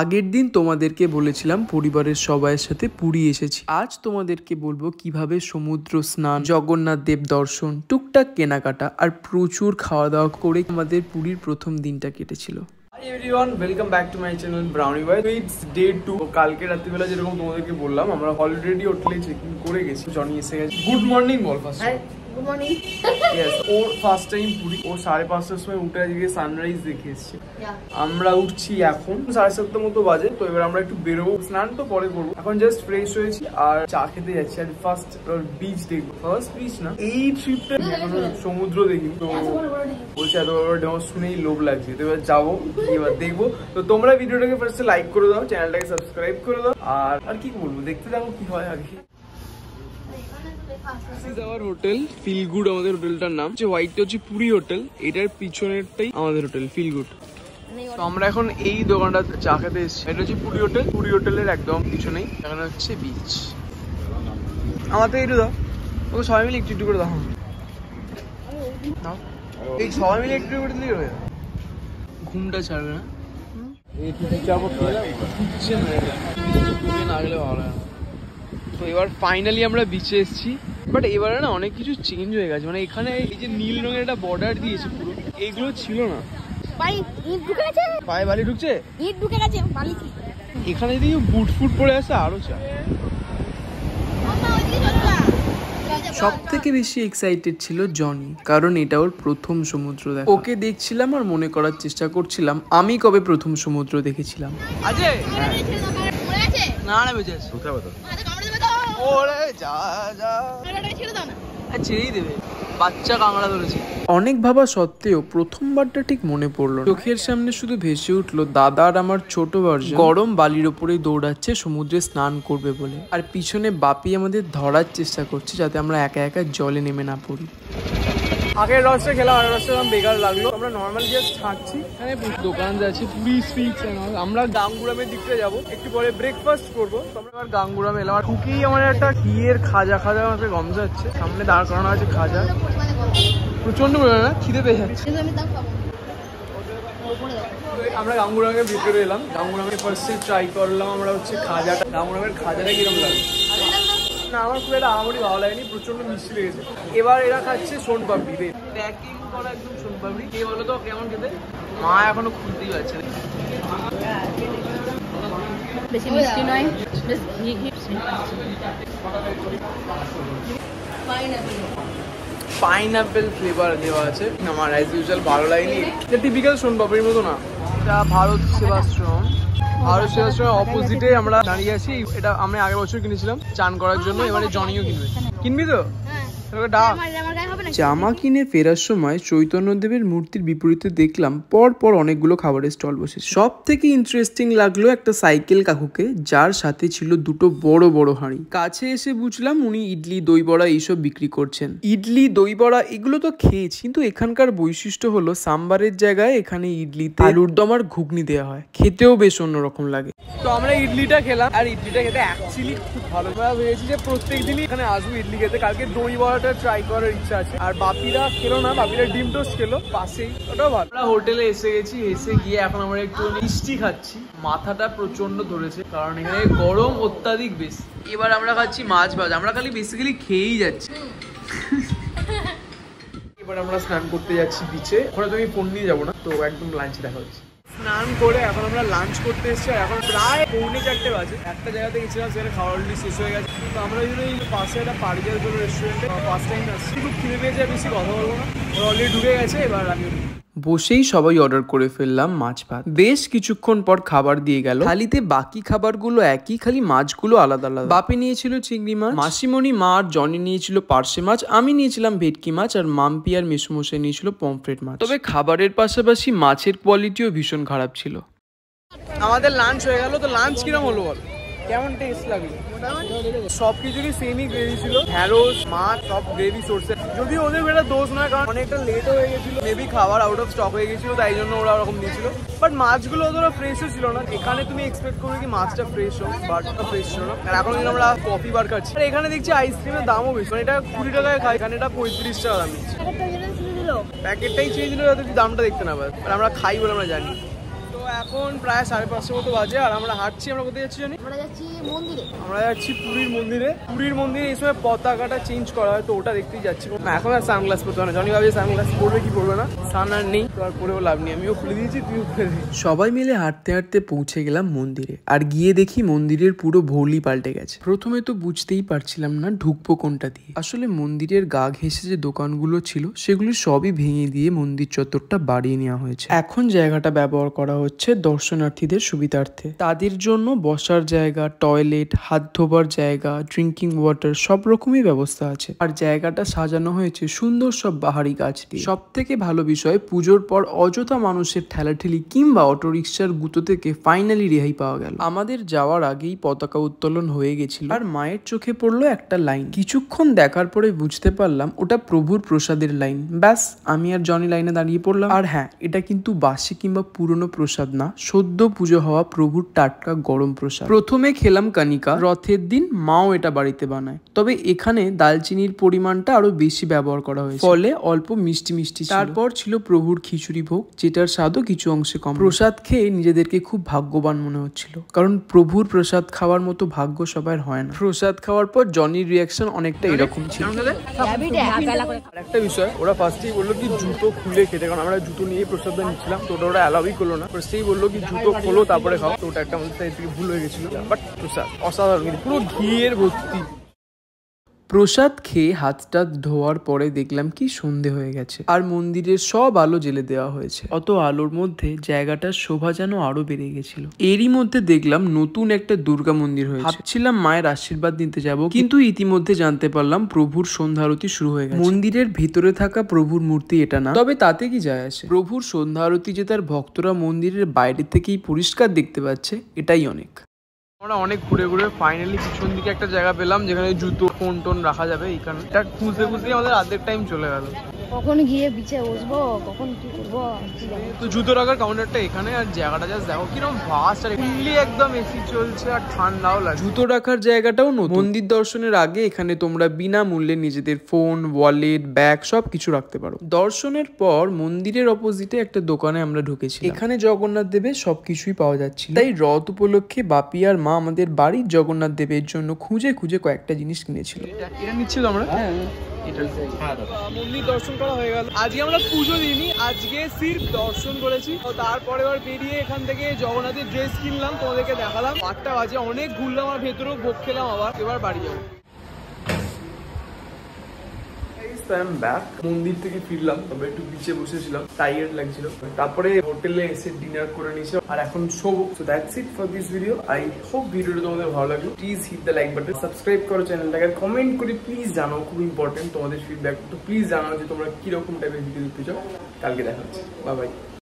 আগের দিন তোমাদেরকে বলেছিলাম পরিবারের সবাইয়ের সাথে পুরী এসেছি। আজ তোমাদেরকে বলবো কিভাবে সমুদ্র স্নান, জগন্নাথ দেব দর্শন, টুকটাক কেনাকাটা আর প্রচুর খাওয়া দাওয়া করে আমাদের পুরীর প্রথম দিনটা কেটেছিল। Hi everyone, welcome back to my channel Brownie Boy. So it's day 2. কালকে রাত্রিবেলা যেরকম তোমাদেরকে বললাম আমরা অলরেডি হোটেলে চেকিং করে গেছি। জনি এসে গেছে। গুড মর্নিং বল ফার্স্ট। Good morning. ইয়েস, ওর ফার্স্ট টাইম পুরী। ও 5:30টার সময় উঠে আজকে সানরাইজ দেখে এসেছে। আমরা উঠছি এখন 7:30 মতো বাজে। তো এবার আমরা একটু বেরোবো, স্নান তো পরে করবো। এখন জাস্ট ফ্রেশ হয়েছি আর চা খেতে যাচ্ছি। আর ফার্স্ট বিচ দেখবো। ফার্স্ট বিচ না, এই ট্রিপটা এখনো সমুদ্র দেখিনি। তো বলছে এত বড় ঢেউ শুনেই লোভ লাগছে। তো এবার যাবো, এবার দেখবো। তো তোমরা ভিডিওটাকে ফার্স্টে লাইক করে দাও, চ্যানেলটাকে সাবস্ক্রাইব করে দাও। আর কি বলবো, দেখতে থাকো কি হয় আগে। হোটেল ফিল গুড, আমাদের হোটেলটার নাম হোয়াইটটা হচ্ছে পুরী হোটেল, এটার পিছনেরটাই আমাদের হোটেল ফিল গুড। তো আমরা এখন এই দোকানটা চা খেতে এসেছি। এটা হচ্ছে পুরী হোটেল। পুরী হোটেলের একদম পিছনেই এখানে হচ্ছে বিচ। আমার তো একটু দাও, ওকে সবাই মিলে একটু একটু করে দাও। এই সবাই মিলে একটু করে দিলে হবে, ঘুমটা ছাড়বে না। না গেলে ভালো হয়। তো এবার ফাইনালি আমরা বিচে এসেছি। বাট এবারে না অনেক কিছু চেঞ্জ হয়ে গেছে। মানে এখানে এই যে নীল রঙের একটা বর্ডার দিয়েছে পুরো, এইগুলো ছিল না। পায়ে বালি ঢুকছে, ইট ঢুকে গেছে বালি। এখানে যদি বুট ফুট পরে আসে আরো চা। সব থেকে বেশি এক্সাইটেড ছিল জনি, কারণ এটা ওর প্রথম সমুদ্র দেখা। ওকে দেখছিলাম আর মনে করার চেষ্টা করছিলাম আমি কবে প্রথম সমুদ্র দেখেছিলাম। না না বেঁচে আছে, ছেড়েই দেবে, বাচ্চা কাঁকড়া ধরেছে। অনেক ভাবা সত্ত্বেও প্রথমবারটা ঠিক মনে পড়লো না। চোখের সামনে শুধু ভেসে উঠলো দাদা আর আমার ছোট ভার্সন গরম বালির ওপরেই দৌড়াচ্ছে সমুদ্রে স্নান করবে বলে, আর পিছনে বাপি আমাদের ধরার চেষ্টা করছে যাতে আমরা একা একা জলে নেমে না পড়ি। আগের রসটা খেলাম, আগের রসটা বেকার লাগলো। আমরা নর্মাল জাস্ট ছাড়ছি। এখানে দোকান আছে পুরী স্ট্রিট। আমরা গাঙ্গুরামের দিকটা যাবো, একটু পরে ব্রেকফাস্ট করবো। আমরা এবার গাঙ্গুরামে এলাম। আর ঢুকেই আমার একটা ঘিয়ের খাজা আমাকে গম যাচ্ছে। সামনে দাঁড় করানো আছে খাজা, প্রচন্ড বলে না খিদে পেয়ে যাচ্ছে। আমরা গাঙ্গুরামের ভিতরে এলাম। গাঙ্গুরামের ফার্স্টে ট্রাই করলাম আমরা হচ্ছে খাজাটা। গাঙ্গুরামের খাজাটা কিরকম লাগে না, আমার খুব একটা আমারই ভালো লাগেনি, প্রচন্ড মিষ্টি লেগেছে। এবার এরা খাচ্ছে সোন পাপড়ি, প্যাকিং করা একদম সোন পাপড়ি। কে বলো তো কেমন খেতে? মা এখনো খুলতেই পারছে না। বেশি মিষ্টি নয়, পাইনাপেল ফ্লেভার দেওয়া আছে। আমার অ্যাজ ইউজুয়াল ভালো লাগেনি। এটা টিপিক্যাল সোন পাপড়ির মতো না। এটা ভারত সেবাশ্রম। ভারত সেবাশ্রমের অপোজিটে আমরা দাঁড়িয়ে আছি। এটা আমি আগের বছর কিনেছিলাম চান করার জন্য। এবারে জনিও কিনবে। কিনবি তো? জামা কিনে ফেরার সময় চৈতন্যদেবের মূর্তির বিপরীতে দেখলাম পর পর অনেকগুলো খাবারের স্টল বসেছে। সব থেকে ইন্টারেস্টিং লাগলো একটা সাইকেল কাকুকে, যার সাথে ছিল দুটো বড় বড় হাঁড়ি। কাছে এসে বুঝলাম উনি ইডলি দই বড়া এইসব বিক্রি করছেন। ইডলি দই বড়া এগুলো তো খেয়েছি, কিন্তু এখানকার বৈশিষ্ট্য হলো সাম্বারের জায়গায় এখানে ইডলিতে আলুর দম আর ঘুগনি দেওয়া হয়, খেতেও বেশ অন্যরকম লাগে। তো আমরা ইডলিটা খেলাম, আর ইডলিটা খেতে অ্যাকচুয়ালি খুব ভালো। আমরা ভেবেছি যে প্রত্যেক দিনই এখানে আসবো ইডলি খেতে। কালকে দই বড়াটা ট্রাই করার ইচ্ছা আছে। আর বাপিরা খেলো না, বাপিরা ডিম টোস্ট খেলো পাশেই, ওটাও ভালো। আমরা হোটেলে এসে গেছি। এসে গিয়ে এখন আমরা একটু মিষ্টি খাচ্ছি। মাথাটা প্রচন্ড ধরেছে কারণ এখানে গরম অত্যাধিক বেশি। এবার আমরা খাচ্ছি মাছ ভাজা। আমরা খালি বেসিক্যালি খেয়েই যাচ্ছি। এবার আমরা স্নান করতে যাচ্ছি বিচে। ওখানে তুমি ফোন নিয়ে যাবো না, তো একদম লাঞ্চে দেখা হচ্ছে। স্নান করে এখন আমরা লাঞ্চ করতে এসেছি। এখন প্রায় 3:45 বাজে। একটা জায়গাতে গেছিলাম, সেখানে খাওয়া অলরেডি শেষ হয়ে গেছে। তো আমরা এই পাশে একটা পারিজাত কোনো রেস্টুরেন্টে ফার্স্ট টাইম আসছি। খুব খিদে পেয়েছে, বেশি কথা বলবো না, ওরা অলরেডি ঢুকে গেছে। এবার আমি বসেই সবাই অর্ডার করে ফেললাম মাছ ভাত। বেশ কিছুক্ষণ পর খাবার দিয়ে গেল। থালিতে বাকি খাবারগুলো একই, খালি মাছগুলো আলাদা আলাদা। বাপি নিয়েছিল চিংড়ি মাছ, মাসিমণি মা আর জনি নিয়েছিল পার্শে মাছ, আমি নিয়েছিলাম ভেটকি মাছ, আর মাম্পি আর মেসমশাই নিয়েছিল পমফ্রেট মাছ। তবে খাবারের পাশাপাশি মাছের কোয়ালিটিও ভীষণ খারাপ ছিল। আমাদের লাঞ্চ হয়ে গেল। তো লাঞ্চ কিরম হলো বল, কেমন টেস্ট লাগলো? সবকিছুরই সেমই গ্রেভি ছিল, ঢ্যাঁড়স মাছ সব গ্রেভি সোর্সের। যদিও ওদের বেটা দোষ নয়, কারণ অনেকটা লেট হয়ে গেছিল, মেবি খাবার আউট অফ স্টক হয়ে গেছিল, তাই জন্য ওরা ওরকম দিয়েছিল। বাট মাছগুলো ওদের ফ্রেশও ছিল না। এখানে তুমি এক্সপেক্ট করবে কি মাছটা ফ্রেশ হোক, বাটটা ফ্রেশ ছিল না। আর এখন কিন্তু আমরা কফি বার খাচ্ছি। আর এখানে দেখছি আইসক্রিমের দামও বেশি। মানে এটা 20 টাকায় খাই, এখানে এটা 35 টাকা দাম নিচ্ছে। প্যাকেটটাই চেয়ে দিল যাতে দামটা দেখতে না পাই। আর আমরা খাই বলে আমরা জানি। তো এখন প্রায় 5:30 মতো বাজে আর আমরা হাঁটছি। আমরা কোথায় যাচ্ছি জানি? আমরা যাচ্ছি মন্দিরে। আমরা যাচ্ছি পুরীর মন্দিরে। পুরীর মন্দিরে এই সময় পতাকাটা চেঞ্জ করা হয়, তো ওটা দেখতেই যাচ্ছি। না এখন আর সানগ্লাস পরতে হয় না, জনি ভাবে সানগ্লাস পরবে কি পরবে না, সান আর নেই তো আর পরেও লাভ নেই। আমিও খুলে দিয়েছি, তুইও খুলে দিয়েছি। সবাই মিলে হাঁটতে হাঁটতে পৌঁছে গেলাম মন্দিরে, আর গিয়ে দেখি মন্দিরের পুরো ভোলই পাল্টে গেছে। প্রথমে তো বুঝতেই পারছিলাম না ঢুকবো কোনটা দিয়ে। আসলে মন্দিরের গা ঘেঁষে যে দোকানগুলো ছিল সেগুলো সবই ভেঙে দিয়ে মন্দির চত্বরটা বাড়িয়ে নেওয়া হয়েছে। এখন জায়গাটা ব্যবহার করা হচ্ছে দর্শনার্থীদের সুবিধার্থে। তাদের জন্য বসার জায়গা, টয়লেট, হাত ধোবার জায়গা, ড্রিঙ্কিং ওয়াটার সব রকমই ব্যবস্থা আছে। আর জায়গাটা সাজানো হয়েছে সুন্দর সব বাহারি গাছ দিয়ে। সব থেকে ভালো বিষয়, পুজোর পর অযথা মানুষের ঠেলাঠেলি কিংবা অটোরিকশার গুঁতো থেকে ফাইনালি রেহাই পাওয়া গেল। আমাদের যাওয়ার আগেই পতাকা উত্তোলন হয়ে গেছিল, আর মায়ের চোখে পড়লো একটা লাইন। কিছুক্ষণ দেখার পরে বুঝতে পারলাম ওটা প্রভুর প্রসাদের লাইন। ব্যাস, আমি আর জনি লাইনে দাঁড়িয়ে পড়লাম। আর হ্যাঁ, এটা কিন্তু বাসি কিংবা পুরনো প্রসাদ না, সদ্য পুজো হওয়া প্রভুর টাটকা গরম প্রসাদ। প্রথমে খেলাম কানিকা। রথের দিন মাও এটা বাড়িতে বানায়, তবে এখানে দালচিনির পরিমাণটা আরো বেশি ব্যবহার করা হয়েছে, ফলে অল্প মিষ্টি মিষ্টি। তারপর ছিল প্রভুর খিচুড়ি ভোগ, যেটার স্বাদও কিছু অংশে কম। প্রসাদ খেয়ে নিজেদেরকে খুব ভাগ্যবান মনে হচ্ছিল, কারণ প্রভুর প্রসাদ খাওয়ার মতো ভাগ্য সবার হয় না। প্রসাদ খাওয়ার পর জনির রিয়াকশন অনেকটা এরকম ছিল। একটা বিষয়, ওরা ফার্স্টেই বললো কি জুতো খুলে খেতে, কারণ আমরা জুতো নিয়ে প্রসাদটা নিচ্ছিলাম, তো ওটা ওরা অ্যালাউই করলো না। ফার্স্টেই বললো কি জুতো খোলো তারপরে খাও, তো ওটা একটা আমাদের সাইড থেকে ভুল হয়ে গেছিল। বাট প্রসাদ অসাধারণ, পুরো ঘিয়ের ভর্তি। প্রসাদ খেয়ে হাতটা ধোয়ার পরে দেখলাম কি সন্ধে হয়ে গেছে, আর মন্দিরের সব আলো জ্বেলে দেওয়া হয়েছে। অত আলোর মধ্যে জায়গাটার শোভা যেন আরো বেড়ে গেছিল। এরই মধ্যে দেখলাম নতুন একটা দুর্গা মন্দির হয়েছে। ভাবছিলাম মায়ের আশীর্বাদ নিতে যাব, কিন্তু ইতিমধ্যে জানতে পারলাম প্রভুর সন্ধ্যা আরতি শুরু হয়ে গেছে। মন্দিরের ভিতরে থাকা প্রভুর মূর্তি এটা না, তবে তাতে কি যায় আসে। প্রভুর সন্ধ্যা আরতি যে তার ভক্তরা মন্দিরের বাইরে থেকেই পরিষ্কার দেখতে পাচ্ছে, এটাই অনেক। আমরা অনেক ঘুরে ঘুরে ফাইনালি পিছন দিকে একটা জায়গা পেলাম যেখানে জুতো ফোন টোন রাখা যাবে। এইখানে এটা খুঁজতে খুঁজতে আমাদের আধেক টাইম চলে গেল। কখন গিয়ে বিচে বসবো, কখন কি করবো। তো জুতো রাখার কাউন্টারটা এখানে, আর জায়গাটা জাস্ট দেখো কিরকম ভাস্ট, আর ফুললি একদম এসি চলছে আর ঠান্ডাও লাগে। জুতো রাখার জায়গাটাও নতুন। মন্দির দর্শনের আগে এখানে তোমরা বিনামূল্যে নিজেদের ফোন, ওয়ালেট, ব্যাগ সবকিছু রাখতে পারো। দর্শনের পর মন্দিরের অপোজিটে একটা দোকানে আমরা ঢুকেছি। এখানে জগন্নাথ দেবের সবকিছুই পাওয়া যাচ্ছে। তাই রথ উপলক্ষে বাপি আর মা আমাদের বাড়ির জগন্নাথ দেবের জন্য খুঁজে খুঁজে কয়েকটা জিনিস কিনেছিল। এটা নিচ্ছিল আমরা। মন্দির দর্শন করা হয়ে গেল। আজকে আমরা পুজো দিইনি, আজকে সির্ফ দর্শন করেছি। তারপরে এবার বেরিয়ে এখান থেকে জগন্নাথের ড্রেস কিনলাম, তোমাদেরকে দেখালাম। 8টা বাজে, অনেক ঘুরলাম আর ভেতরেও ভোগ খেলাম। আবার এবার বাড়ি যাবো। মন্দির থেকে ফিরলাম, তবে একটু বিচে বসেছিলাম, টায়ার্ড লাগছিল। তারপরে হোটেলে এসে ডিনার করে নিয়েছি, আর এখন শোবো। So that's it for this video. I hope ভিডিওটা তোমাদের ভালো লাগলো। Please hit the like button, subscribe করো চ্যানেলটাকে, কমেন্ট করে প্লিজ জানাও, খুব ইম্পর্টেন্ট তোমাদের ফিডব্যাক। তো প্লিজ জানাও যে তোমরা কিরকম টাইপের ভিডিও দেখতে চাও। কালকে দেখা হচ্ছে, বাই বাই।